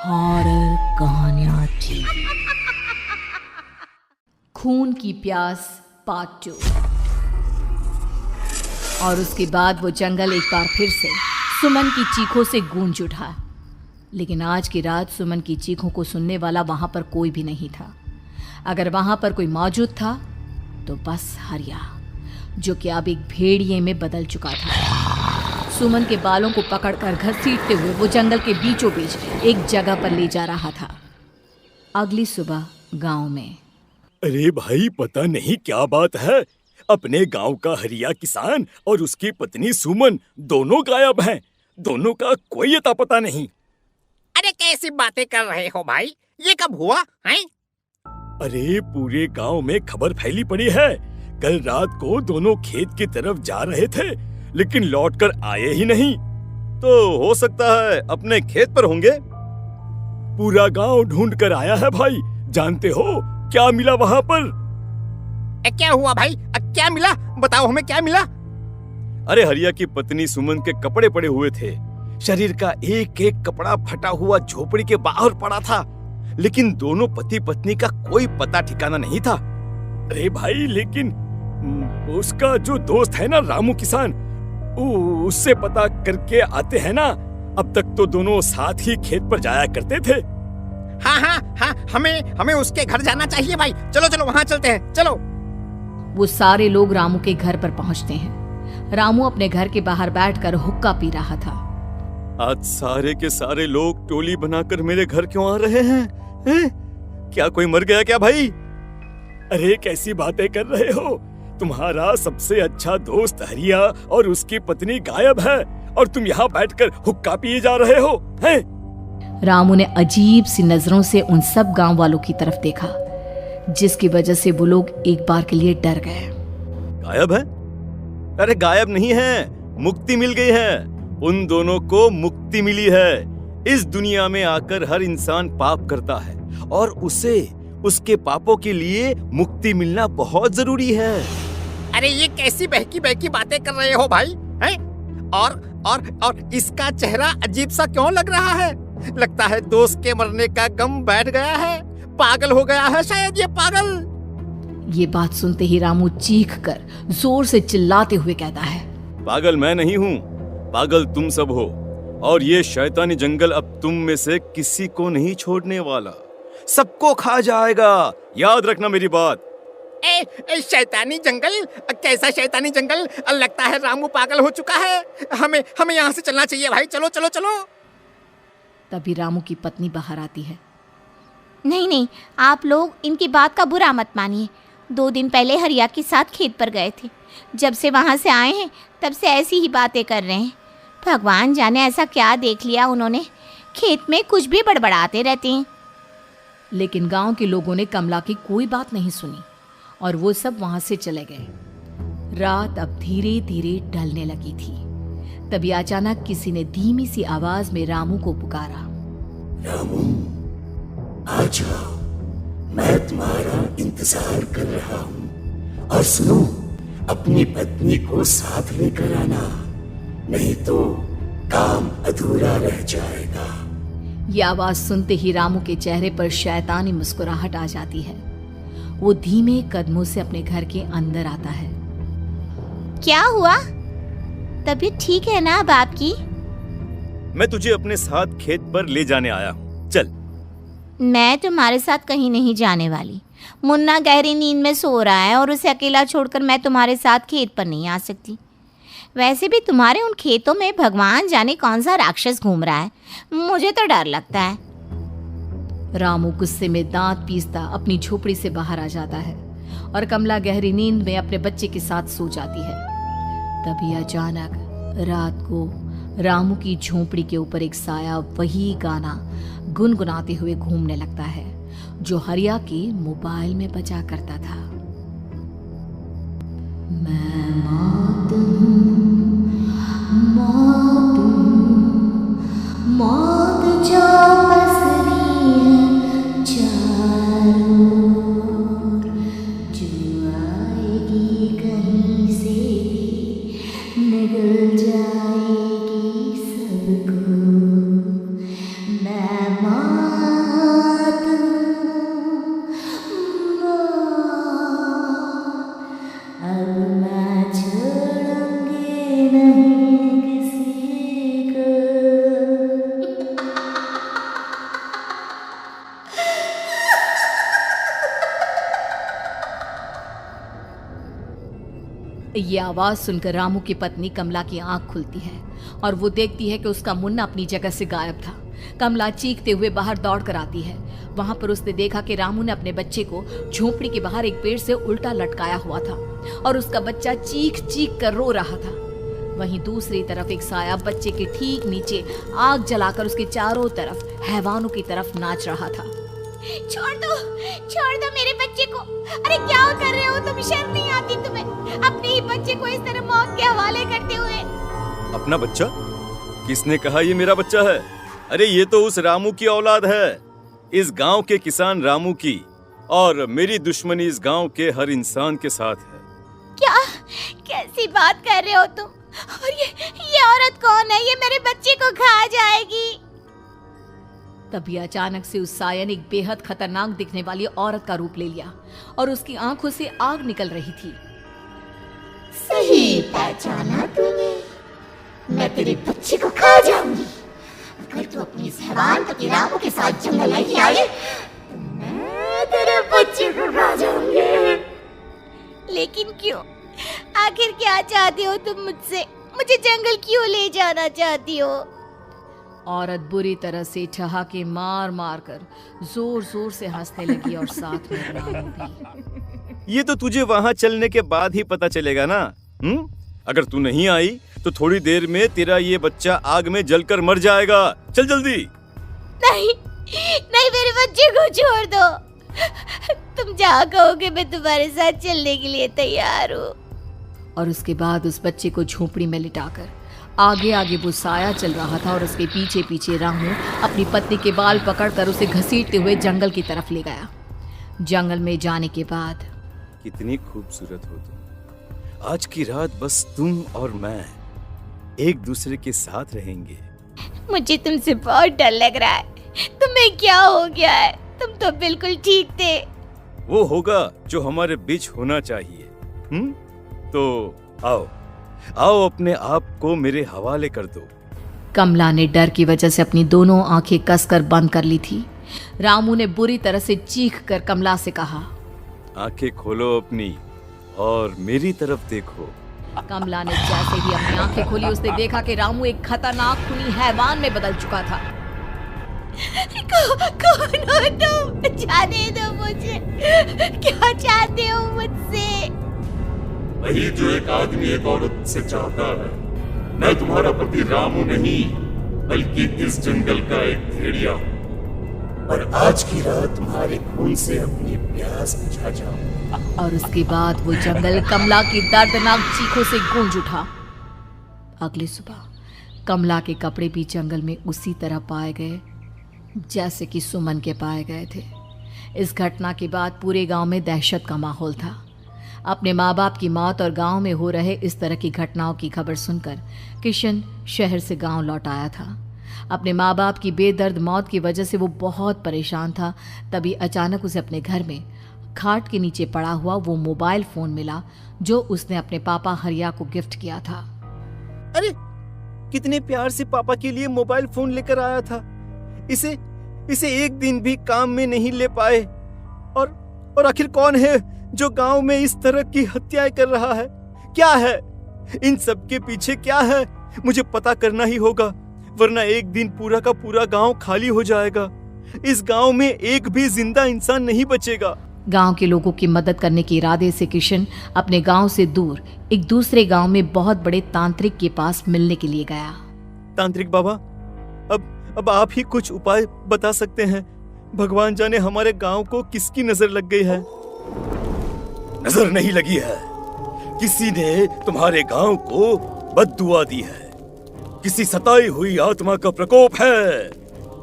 Horror कहानियां थी। खून की प्यास पार्ट 2। और उसके बाद वो जंगल एक बार फिर से सुमन की चीखों से गूंज उठा। लेकिन आज की रात सुमन की चीखों को सुनने वाला वहां पर कोई भी नहीं था। अगर वहां पर कोई मौजूद था तो बस हरिया, जो कि अब एक भेड़िए में बदल चुका था। सुमन के बालों को पकड़कर घसीटते हुए वो जंगल के बीचों बीच एक जगह पर ले जा रहा था। अगली सुबह गांव में। अरे भाई, पता नहीं क्या बात है, अपने गांव का हरिया किसान और उसकी पत्नी सुमन दोनों गायब हैं। दोनों का कोई अता पता नहीं। अरे कैसी बातें कर रहे हो भाई, ये कब हुआ है? अरे पूरे गांव में खबर फैली पड़ी है। कल रात को दोनों खेत की तरफ जा रहे थे, लेकिन लौटकर आए ही नहीं। तो हो सकता है अपने खेत पर होंगे। पूरा गांव ढूंढ कर आया है भाई। जानते हो क्या मिला वहां पर? क्या हुआ भाई? क्या मिला? बताओ हमें, क्या मिला? अरे हरिया की पत्नी सुमन के कपड़े पड़े हुए थे। शरीर का एक एक कपड़ा फटा हुआ झोपड़ी के बाहर पड़ा था, लेकिन दोनों पति पत्नी का कोई पता ठिकाना नहीं था। अरे भाई, लेकिन उसका जो दोस्त है ना रामू किसान, उससे पता करके आते हैं ना। अब तक तो दोनों साथ ही खेत पर जाया करते थे। हाँ, हमें उसके घर जाना चाहिए भाई। चलो वहाँ चलते हैं, चलो। वो सारे लोग रामू के घर पर पहुंचते हैं। रामू अपने घर के बाहर बैठकर हुक्का पी रहा था। आज सारे के सारे लोग टोली बनाकर मेरे घर क्यों आ रहे हैं? क्या कोई मर गया क्या भाई? अरे कैसी बातें कर रहे हो? तुम्हारा सबसे अच्छा दोस्त हरिया और उसकी पत्नी गायब है और तुम यहाँ बैठकर हुक्का पिए जा रहे हो हैं? रामू ने अजीब सी नजरों से उन सब गांव वालों की तरफ देखा, जिसकी वजह से वो लोग एक बार के लिए डर गए। गायब है? अरे गायब नहीं है, मुक्ति मिल गई है। उन दोनों को मुक्ति मिली है। इस दुनिया में आकर हर इंसान पाप करता है और उसे उसके पापों के लिए मुक्ति मिलना बहुत जरूरी है। अरे ये कैसी बहकी बातें कर रहे हो भाई, हैं? और इसका चेहरा अजीब सा क्यों लग रहा है? लगता है दोस्त के मरने का गम बैठ गया है। पागल हो गया है शायद ये पागल। ये बात सुनते ही रामू चीख कर जोर से चिल्लाते हुए कहता है, पागल मैं नहीं हूँ, पागल तुम सब हो। और ये शैतानी जंगल अब तुम में से किसी को नहीं छोड़ने वाला, सबको खा जाएगा। याद रखना मेरी बात। शैतानी जंगल? कैसा शैतानी जंगल? लगता है रामू पागल हो चुका है। हमें यहाँ से चलना चाहिए भाई। चलो। तभी रामू की पत्नी बाहर आती है। नहीं, आप लोग इनकी बात का बुरा मत मानिए। 2 दिन पहले हरिया के साथ खेत पर गए थे। जब से वहाँ से आए हैं तब से ऐसी ही बातें कर रहे हैं। भगवान जाने ऐसा क्या देख लिया उन्होंने, खेत में कुछ भी बड़बड़ाते रहते हैं। लेकिन गांव के लोगों ने कमला की कोई बात नहीं सुनी और वो सब वहां से चले गए। रात अब धीरे धीरे ढलने लगी थी। तभी अचानक किसी ने धीमी सी आवाज में रामू को पुकारा। रामू, आ जाओ, मैं तुम्हारा इंतजार कर रहा हूँ। और सुनो, अपनी पत्नी को साथ लेकर आना, नहीं तो काम अधूरा रह जाएगा। ये आवाज सुनते ही रामू के चेहरे पर शैतानी मुस्कुराहट आ जाती है। वो धीमे कदमों से अपने घर के अंदर आता है। क्या हुआ? तबीयत ठीक है ना अब आपकी? मैं तुझे अपने साथ खेत पर ले जाने आया हूँ, चल। मैं तुम्हारे साथ कहीं नहीं जाने वाली। मुन्ना गहरी नींद में सो रहा है और उसे अकेला छोड़कर मैं तुम्हारे साथ खेत पर नहीं आ सकती। वैसे भी तुम्हारे उन खेतों में भगवान जाने कौन सा राक्षस घूम रहा है, मुझे तो डर लगता है। रामू गुस्से में दांत पीसता अपनी झोपड़ी से बाहर आ जाता है और कमला गहरी नींद में अपने बच्चे के साथ सो जाती है। तभी अचानक रात को रामू की झोपड़ी के ऊपर एक साया वही गाना गुनगुनाते हुए घूमने लगता है जो हरिया के मोबाइल में बजा करता था। मैं मौत हूँ, मौत जो पसरी है चारों ओर, जो आएगी कहीं से भी निगल जाएगी सबको। मैं ये आवाज सुनकर रामू की पत्नी कमला की आंख खुलती है और वो देखती है कि उसका मुन्ना अपनी जगह से गायब था। कमला चीखते हुए बाहर दौड़ कर आती है। वहां पर उसने देखा कि रामू ने अपने बच्चे को झोपड़ी के बाहर एक पेड़ से उल्टा लटकाया हुआ था और उसका बच्चा चीख चीख कर रो रहा था। वहीं दूसरी तरफ एक साया बच्चे के ठीक नीचे आग जलाकर उसके चारों तरफ हैवानों की तरफ नाच रहा था। छोड़ दो मेरे बच्चे को। अरे क्या कर रहे हो तुम? शर्म नहीं आती तुम्हें? अपने ही बच्चे को इस तरह मौत के हवाले करते हुए। अपना बच्चा? किसने कहा ये मेरा बच्चा है? अरे ये तो उस रामू की औलाद है, इस गांव के किसान रामू की, और मेरी दुश्मनी इस गांव के हर इंसान के साथ है। क्या? कैसी बात कर रहे हो तुम? और ये औरत कौन है? ये मेरे बच्चे को खा जाएगी। तभी अचानक से उस साया ने एक बेहद खतरनाक दिखने वाली औरत का रूप ले लिया और उसकी आंखों से आग निकल रही थी। सही पहचाना तूने, मैं तेरे बच्चे को खा जाऊंगी। अगर तू अपनी इस हैवान पति रामू के साथ जंगल नहीं आए तो मैं तेरे बच्चे को खा जाऊंगी। लेकिन क्यों? आखिर क्या चाहती हो तुम मुझसे? मुझे जंगल क्यों ले जाना चाहती हो? औरत बुरी तरह से ठहाके मार मार कर जोर जोर से हंसने लगी और साथ में रामू भी। ये तो तुझे वहाँ चलने के बाद ही पता चलेगा ना। अगर तू नहीं आई तो थोड़ी देर में तेरा ये बच्चा आग में जलकर मर जाएगा। चल जल्दी। नहीं, मेरे बच्चे को छोड़ दो। तुम जहाँ कहोगे मैं तुम्हारे साथ चलने के लिए तैयार हूँ। और उसके बाद उस बच्चे को झोपड़ी में लिटाकर आगे आगे वो साया चल रहा था और उसके पीछे पीछे रामू अपनी पत्नी के बाल पकड़कर उसे घसीटते हुए जंगल की तरफ ले गया। जंगल में जाने के बाद, कितनी खूबसूरत हो तुम। आज की रात बस तुम और मैं एक दूसरे के साथ रहेंगे। मुझे तुमसे बहुत डर लग रहा है। तुम्हें क्या हो गया है? तुम तो बिल्कुल ठीक थे। वो होगा जो हमारे बीच होना चाहिए। तो आओ अपने आप को मेरे हवाले कर दो। कमला ने डर की वजह से अपनी दोनों आंखें कसकर बंद कर ली थी। रामू ने बुरी तरह से चीख कर कमला से कहा, आंखें खोलो अपनी और मेरी तरफ देखो। कमला ने जैसे ही अपनी आंखें खोली उसने देखा कि रामू एक खतरनाक खूनी हैवान में बदल चुका था। कौन हो तुम? जाने दो मुझे। क्या चाहते हो मुझसे? वही जो एक आदमी एक औरत से चाहता है। मैं तुम्हारा पति रामू नहीं, बल्कि इस जंगल का एक भेड़िया हूँ, और आज की रात तुम्हारे खून से अपनी प्यास बुझा जाऊं। और उसके बाद वो जंगल कमला की दर्दनाक चीखों से गूंज उठा। अगली सुबह कमला के कपड़े भी जंगल में उसी तरह पाए गए जैसे कि सुमन के पाए गए थे। इस घटना के बाद पूरे गांव में दहशत का माहौल था। अपने माँ बाप की मौत और गांव में हो रहे इस तरह की घटनाओं की खबर सुनकर किशन शहर से गांव लौट आया था। अपने माँ बाप की बेदर्द मौत की वजह से वो बहुत परेशान था। तभी अचानक उसे अपने घर में खाट के नीचे पड़ा हुआ वो मोबाइल फोन मिला जो उसने अपने पापा हरिया को गिफ्ट किया था। अरे कितने प्यार से पापा के लिए मोबाइल फोन लेकर आया था। इसे एक दिन भी काम में नहीं ले पाए। और आखिर कौन है जो गांव में इस तरह की हत्याएं कर रहा है? क्या है इन सब के पीछे? क्या है? मुझे पता करना ही होगा, वरना एक दिन पूरा का पूरा गांव खाली हो जाएगा। इस गांव में एक भी जिंदा इंसान नहीं बचेगा। गांव के लोगों की मदद करने के इरादे से किशन अपने गांव से दूर एक दूसरे गांव में बहुत बड़े तांत्रिक के पास मिलने के लिए गया। तांत्रिक बाबा, अब आप ही कुछ उपाय बता सकते हैं। भगवान जाने हमारे गांव को किसकी नजर लग गई है। नजर नहीं लगी है, किसी ने तुम्हारे गांव को बद्दुआ दी है। किसी सताई हुई आत्मा का प्रकोप है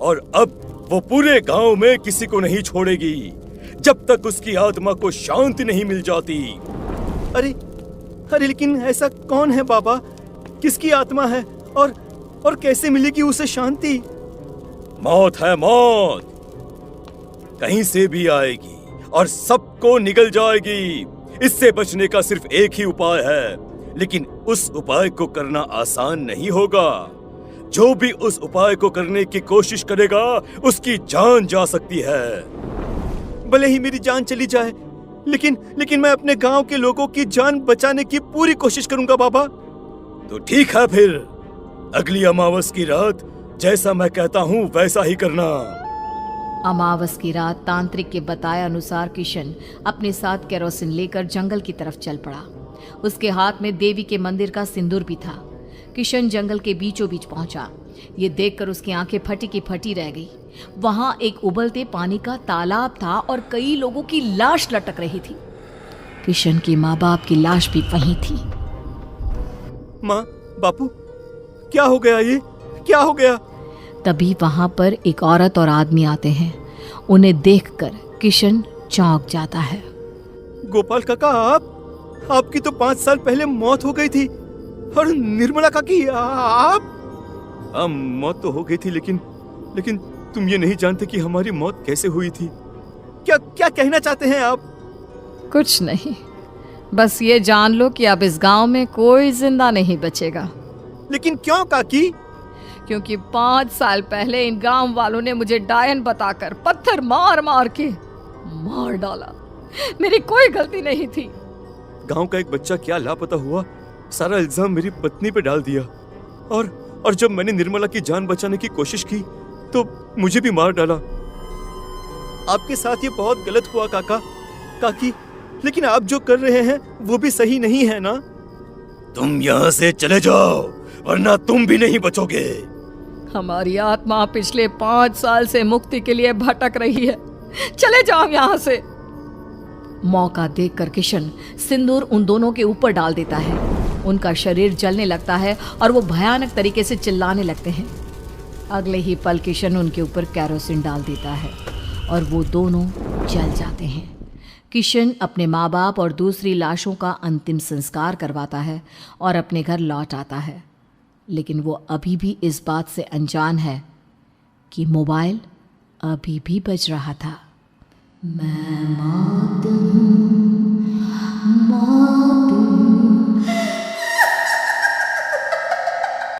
और अब वो पूरे गांव में किसी को नहीं छोड़ेगी जब तक उसकी आत्मा को शांति नहीं मिल जाती। अरे लेकिन ऐसा कौन है बाबा? किसकी आत्मा है और कैसे मिलेगी उसे शांति? मौत है मौत, कहीं से भी आएगी और सबको निगल जाएगी। इससे बचने का सिर्फ एक ही उपाय है, लेकिन उस उपाय को करना आसान नहीं होगा। जो भी उस उपाय को करने की कोशिश करेगा उसकी जान जा सकती है। भले ही मेरी जान चली जाए, लेकिन मैं अपने गांव के लोगों की जान बचाने की पूरी कोशिश करूंगा बाबा। तो ठीक है, फिर अगली अमावस की रात जैसा मैं कहता हूँ वैसा ही करना। अमावस की रात तांत्रिक के बताए अनुसार किशन अपने साथ केरोसिन लेकर जंगल की तरफ चल पड़ा। उसके हाथ में देवी के मंदिर का सिंदूर भी था। किशन जंगल के बीचों बीच पहुंचा। ये देखकर उसकी आंखें फटी की फटी रह गई। वहां एक उबलते पानी का तालाब था और कई लोगों की लाश लटक रही थी। किशन के माँ बाप की लाश भी वहीं थी। माँ, बापू, क्या हो गया? ये क्या हो गया? तभी वहां पर एक औरत और आदमी आते हैं। उन्हें देखकर किशन चौंक जाता है। गोपाल काका, आपकी तो 5 साल पहले मौत हो गई थी। और निर्मला काकी, आप? मौत तो हो गई थी, लेकिन तुम ये नहीं जानते कि हमारी मौत कैसे हुई थी। क्या कहना चाहते हैं आप? कुछ नहीं, बस ये जान लो कि अब इस गांव में कोई जिंदा नहीं बचेगा। लेकिन क्यों काकी? क्योंकि 5 साल पहले इन गांव वालों ने मुझे डायन बताकर पत्थर मार मार के मार डाला। मेरी कोई गलती नहीं थी। गांव का एक बच्चा क्या लापता हुआ, सारा इल्जाम मेरी पत्नी पे डाल दिया। और जब मैंने निर्मला की जान बचाने की कोशिश की तो मुझे भी मार डाला। आपके साथ ये बहुत गलत हुआ काकी, लेकिन आप जो कर रहे हैं वो भी सही नहीं है ना? तुम यहाँ से चले जाओ वरना तुम भी नहीं बचोगे। हमारी आत्मा पिछले 5 साल से मुक्ति के लिए भटक रही है। चले जाओ यहाँ से। मौका देखकर किशन सिंदूर उन दोनों के ऊपर डाल देता है। उनका शरीर जलने लगता है और वो भयानक तरीके से चिल्लाने लगते हैं। अगले ही पल किशन उनके ऊपर केरोसिन डाल देता है और वो दोनों जल जाते हैं। किशन अपने माँ बाप और दूसरी लाशों का अंतिम संस्कार करवाता है और अपने घर लौट आता है। लेकिन वो अभी भी इस बात से अनजान है कि मोबाइल अभी भी बज रहा था। मैं मौत हूँ, मौत